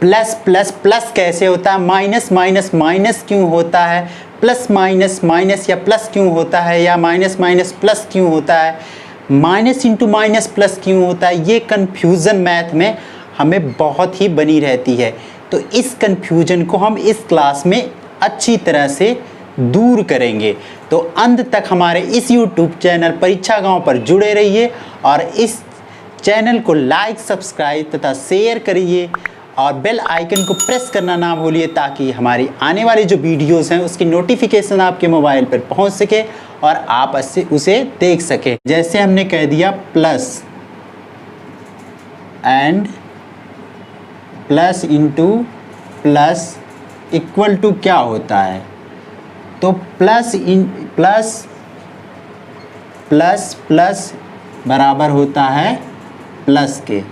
Plus plus plus कैसे होता है, माइनस माइनस माइनस क्यों होता है, प्लस माइनस माइनस या प्लस क्यों होता है, या माइनस माइनस प्लस क्यों होता है, माइनस इंटू माइनस प्लस क्यों होता है, ये कन्फ्यूज़न मैथ में हमें बहुत ही बनी रहती है। तो इस कन्फ्यूजन को हम इस क्लास में अच्छी तरह से दूर करेंगे। तो अंत तक हमारे इस YouTube चैनल परीक्षा गांव पर जुड़े रहिए और इस चैनल को लाइक, सब्सक्राइब तथा शेयर करिए और बेल आइकन को प्रेस करना ना भूलिए, ताकि हमारी आने वाली जो वीडियोस हैं उसकी नोटिफिकेशन आपके मोबाइल पर पहुंच सके और आप उसे देख सकें। जैसे हमने कह दिया plus and plus into plus equal to क्या होता है, तो प्लस प्लस प्लस बराबर होता है प्लस के,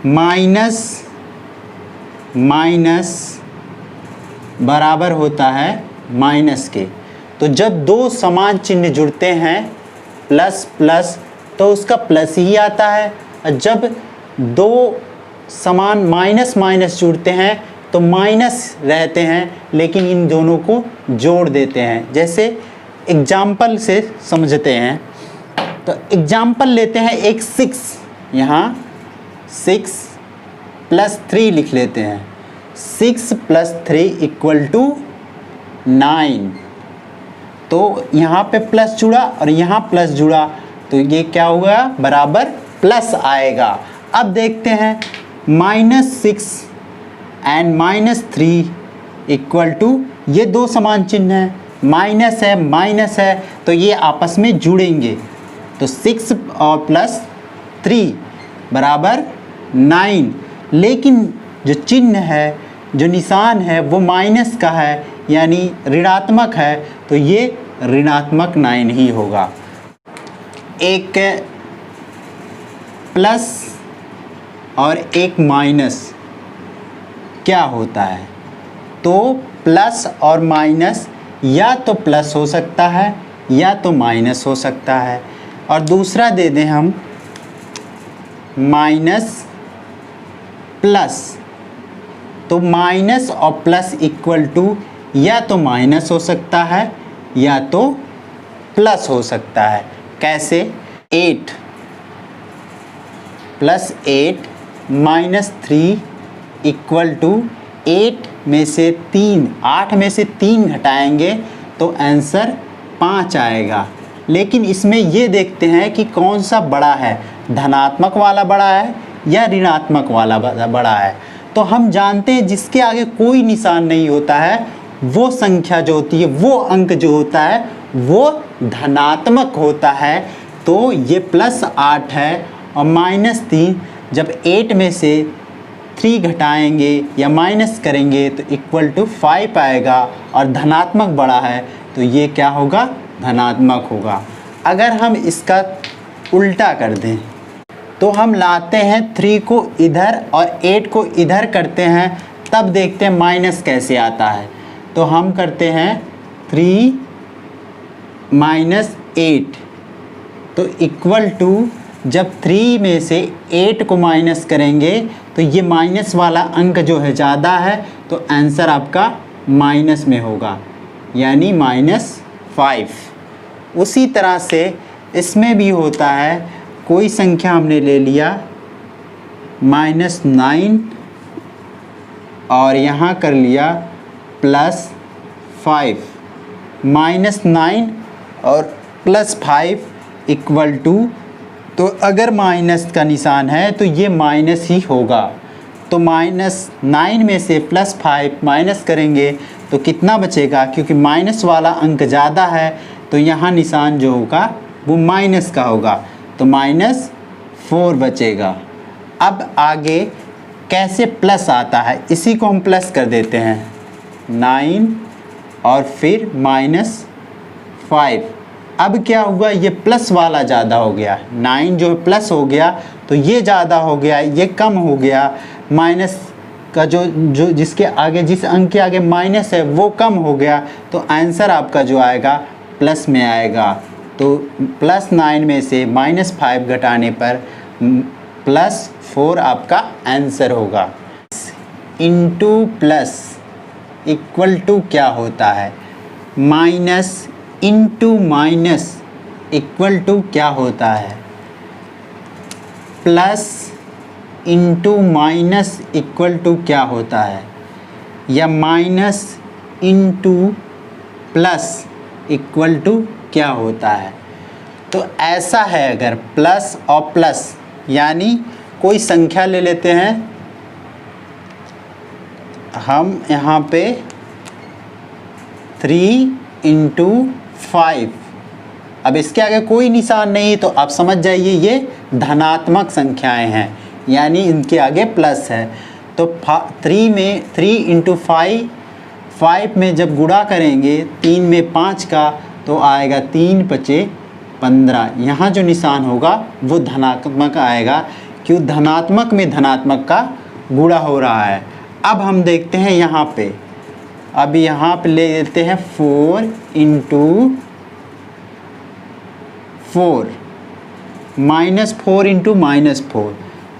माइनस माइनस बराबर होता है माइनस के। तो जब दो समान चिन्ह जुड़ते हैं प्लस प्लस तो उसका प्लस ही आता है, और जब दो समान माइनस माइनस जुड़ते हैं तो माइनस रहते हैं, लेकिन इन दोनों को जोड़ देते हैं। जैसे एग्जाम्पल से समझते हैं, तो एग्जाम्पल लेते हैं एक 6, यहाँ 6 प्लस 3 लिख लेते हैं, 6 प्लस 3 इक्वल टू 9। तो यहाँ पे प्लस जुड़ा और यहाँ प्लस जुड़ा, तो ये क्या हुआ, बराबर प्लस आएगा। अब देखते हैं -6 एंड -3 इक्वल टू, ये दो समान चिन्ह हैं, माइनस है माइनस है, तो ये आपस में जुड़ेंगे। तो 6 और प्लस 3 बराबर 9, लेकिन जो चिन्ह है, जो निशान है वो माइनस का है, यानी ऋणात्मक है, तो ये ऋणात्मक 9 ही होगा। एक प्लस और एक माइनस क्या होता है, तो प्लस और माइनस या तो प्लस हो सकता है या तो माइनस हो सकता है। और दूसरा दे दें हम माइनस प्लस, तो माइनस और प्लस इक्वल टू या तो माइनस हो सकता है या तो प्लस हो सकता है। कैसे, 8 प्लस 8 -3 इक्वल टू 8 में से 3 घटाएंगे तो आंसर 5 आएगा। लेकिन इसमें ये देखते हैं कि कौन सा बड़ा है, धनात्मक वाला बड़ा है या ऋणात्मक वाला बड़ा है। तो हम जानते हैं जिसके आगे कोई निशान नहीं होता है, वो संख्या जो होती है, वो अंक जो होता है वो धनात्मक होता है। तो ये +8 है और -3, जब 8 में से 3 घटाएंगे या माइनस करेंगे तो इक्वल टू 5 आएगा, और धनात्मक बड़ा है तो ये क्या होगा, धनात्मक होगा। अगर हम इसका उल्टा कर दें, तो हम लाते हैं 3 को इधर और 8 को इधर करते हैं, तब देखते हैं माइनस कैसे आता है। तो हम करते हैं 3 - 8, तो इक्वल टू, जब 3 में से 8 को माइनस करेंगे तो ये माइनस वाला अंक जो है ज़्यादा है, तो आंसर आपका माइनस में होगा, यानी -5। उसी तरह से इसमें भी होता है, कोई संख्या हमने ले लिया -9 और यहाँ कर लिया +5, -9 और +5 इक्वल टू, तो अगर माइनस का निशान है तो ये माइनस ही होगा। तो -9 में से +5 माइनस करेंगे तो कितना बचेगा, क्योंकि माइनस वाला अंक ज़्यादा है तो यहाँ निशान जो होगा वो माइनस का होगा, तो -4 बचेगा। अब आगे कैसे प्लस आता है, इसी को हम प्लस कर देते हैं, 9 और फिर -5। अब क्या हुआ, ये प्लस वाला ज़्यादा हो गया, 9 जो प्लस हो गया तो ये ज़्यादा हो गया, ये कम हो गया, माइनस का जो जिसके आगे, जिस अंक के आगे माइनस है वो कम हो गया, तो आंसर आपका जो आएगा प्लस में आएगा। तो +9 में से -5 घटाने पर +4 आपका आंसर होगा। इंटू प्लस इक्वल टू क्या होता है, minus into minus equal to क्या होता है, plus into minus equal to क्या होता है, या minus into plus equal to क्या होता है। तो ऐसा है, अगर प्लस और प्लस यानी कोई संख्या ले लेते हैं हम यहाँ पे 3 इंटू 5, अब इसके आगे कोई निशान नहीं तो आप समझ जाइए ये धनात्मक संख्याएं हैं, यानी इनके आगे प्लस है। तो 3 इंटू 5 में जब गुणा करेंगे 3 में 5 का तो आएगा 3 पचे 15, यहाँ जो निशान होगा वो धनात्मक आएगा, क्यों, धनात्मक में धनात्मक का गुणा हो रहा है। अब हम देखते हैं यहाँ पे, अब यहाँ पे ले लेते हैं 4 इंटू 4, -4 इंटू -4,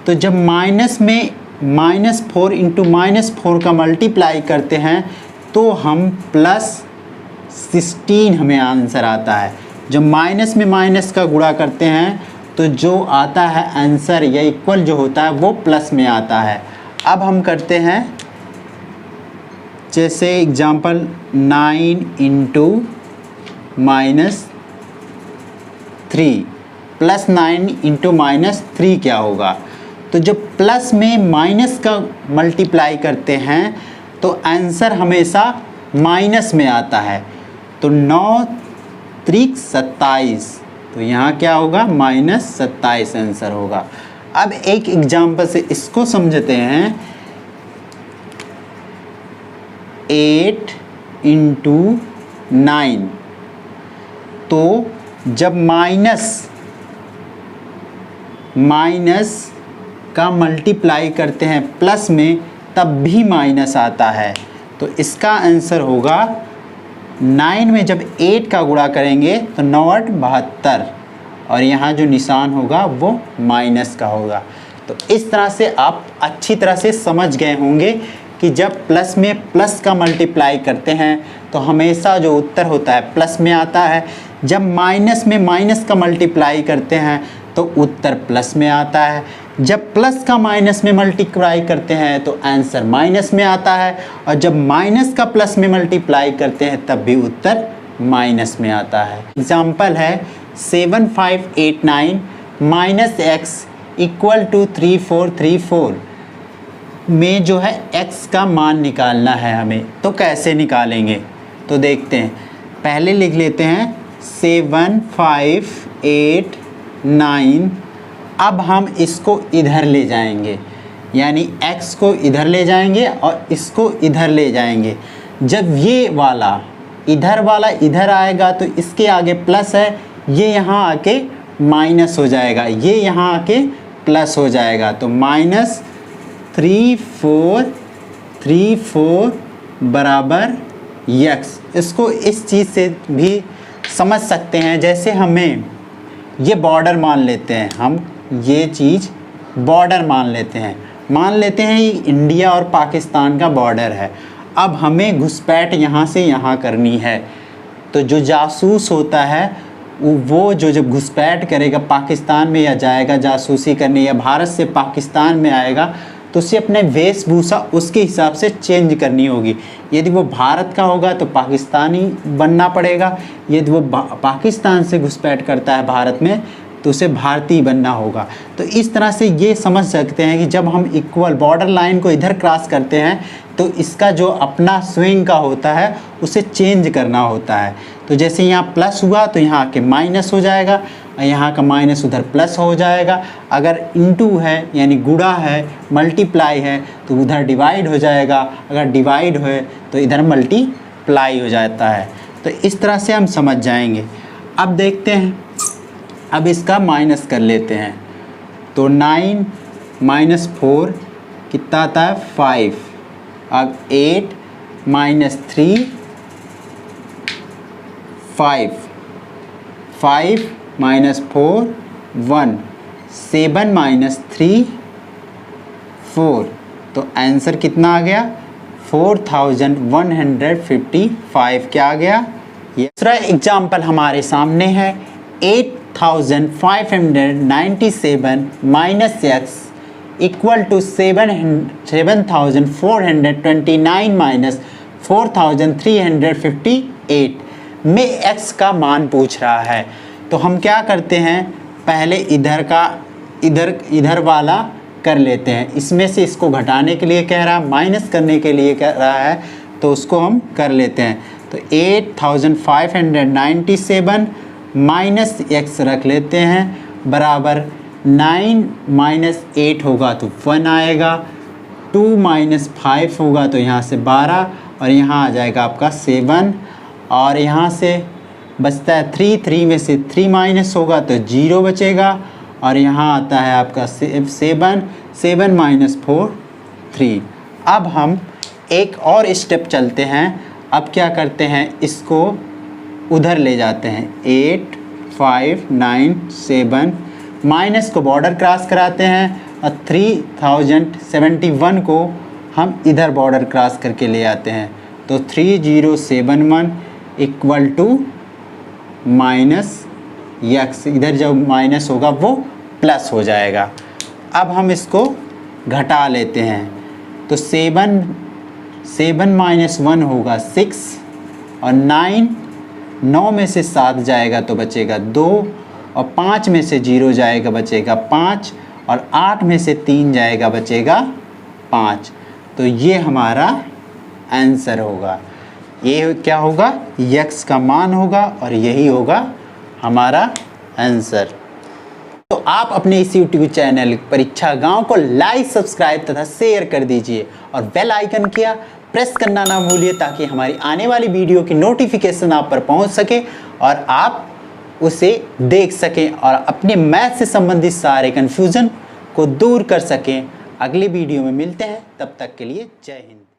तो जब माइनस में -4 इंटू -4 का मल्टीप्लाई करते हैं तो हम +16 हमें आंसर आता है। जब माइनस में माइनस का गुणा करते हैं तो जो आता है आंसर या इक्वल जो होता है वो प्लस में आता है। अब हम करते हैं जैसे एग्जांपल 9 इंटू -3 प्लस 9 इंटू -3 क्या होगा, तो जब प्लस में माइनस का मल्टीप्लाई करते हैं तो आंसर हमेशा माइनस में आता है। तो 9 त्रिक 27, तो यहाँ क्या होगा, -27 आंसर होगा। अब एक एग्जांपल से इसको समझते हैं, 8 इंटू 9, तो जब माइनस का मल्टीप्लाई करते हैं प्लस में तब भी माइनस आता है, तो इसका आंसर होगा 9 में जब 8 का गुणा करेंगे तो 9 8 72, और यहाँ जो निशान होगा वो माइनस का होगा। तो इस तरह से आप अच्छी तरह से समझ गए होंगे कि जब प्लस में प्लस का मल्टीप्लाई करते हैं तो हमेशा जो उत्तर होता है प्लस में आता है, जब माइनस में माइनस का मल्टीप्लाई करते हैं तो उत्तर प्लस में आता है, जब प्लस का माइनस में मल्टीप्लाई करते हैं तो आंसर माइनस में आता है, और जब माइनस का प्लस में मल्टीप्लाई करते हैं तब भी उत्तर माइनस में आता है। एग्जाम्पल है 7589 -x = 3434 में जो है x का मान निकालना है हमें, तो कैसे निकालेंगे, तो देखते हैं। पहले लिख लेते हैं 7589, अब हम इसको इधर ले जाएंगे, यानी x को इधर ले जाएंगे और इसको इधर ले जाएंगे। जब ये वाला इधर आएगा तो इसके आगे प्लस है, ये यहाँ आके माइनस हो जाएगा, ये यहाँ आके प्लस हो जाएगा, तो -3434 बराबर x। इसको इस चीज़ से भी समझ सकते हैं, जैसे हमें ये बॉर्डर मान लेते हैं, हम ये चीज़ बॉर्डर मान लेते हैं ये इंडिया और पाकिस्तान का बॉर्डर है। अब हमें घुसपैठ यहाँ से यहाँ करनी है, तो जो जासूस होता है वो जो जब घुसपैठ करेगा पाकिस्तान में या जाएगा जासूसी करने या भारत से पाकिस्तान में आएगा तो उसे अपने वेशभूषा उसके हिसाब से चेंज करनी होगी। यदि वो भारत का होगा तो पाकिस्तानी बनना पड़ेगा, यदि वो पाकिस्तान से घुसपैठ करता है भारत में तो उसे भारतीय बनना होगा। तो इस तरह से ये समझ सकते हैं कि जब हम इक्वल बॉर्डर लाइन को इधर क्रॉस करते हैं तो इसका जो अपना स्विंग का होता है उसे चेंज करना होता है। तो जैसे यहाँ प्लस हुआ तो यहाँ के माइनस हो जाएगा, और यहाँ का माइनस उधर प्लस हो जाएगा। अगर इंटू है यानी गुणा है, मल्टीप्लाई है तो उधर डिवाइड हो जाएगा, अगर डिवाइड हो तो इधर मल्टीप्लाई हो जाता है। तो इस तरह से हम समझ जाएंगे। अब देखते हैं, अब इसका माइनस कर लेते हैं, तो 9 - 4 कितना आता है 5। अब 8 - 3 5 5 - 4 1 7 - 3 4 तो आंसर कितना आ गया 4155 क्या आ गया। दूसरा एग्जाम्पल हमारे सामने है 8597 minus x equal to 7429 minus 4358 में x का मान पूछ रहा है। तो हम क्या करते हैं, पहले इधर वाला कर लेते हैं। इसमें से इसको घटाने के लिए कह रहा है, माइनस करने के लिए कह रहा है, तो उसको हम कर लेते हैं। तो 8597 माइनस x रख लेते हैं बराबर 9 माइनस 8 होगा तो 1 आएगा, 2 माइनस 5 होगा तो यहाँ से 12 और यहाँ आ जाएगा आपका 7 और यहाँ से बचता है 3 में से 3 माइनस होगा तो 0 बचेगा और यहाँ आता है आपका 7 माइनस 4 3। अब हम एक और स्टेप चलते हैं। अब क्या करते हैं, इसको उधर ले जाते हैं 8 5 9 7 माइनस को बॉर्डर क्रॉस कराते हैं और 3071 को हम इधर बॉर्डर क्रॉस करके ले आते हैं। तो 3071 इक्वल टू माइनस एक्स, इधर जब माइनस होगा वो प्लस हो जाएगा। अब हम इसको घटा लेते हैं तो 7 माइनस 1 होगा 6 और 9 में से 7 जाएगा तो बचेगा 2 और 5 में से 0 जाएगा बचेगा 5 और 8 में से 3 जाएगा बचेगा 5। तो ये हमारा आंसर होगा। ये क्या होगा, x का मान होगा और यही होगा हमारा आंसर। तो आप अपने इस YouTube चैनल परीक्षा गांव को लाइक सब्सक्राइब तथा शेयर कर दीजिए और बेल आइकन किया प्रेस करना ना भूलिए ताकि हमारी आने वाली वीडियो की नोटिफिकेशन आप पर पहुंच सके और आप उसे देख सकें और अपने मैथ से संबंधित सारे कन्फ्यूज़न को दूर कर सकें। अगले वीडियो में मिलते हैं, तब तक के लिए जय हिंद।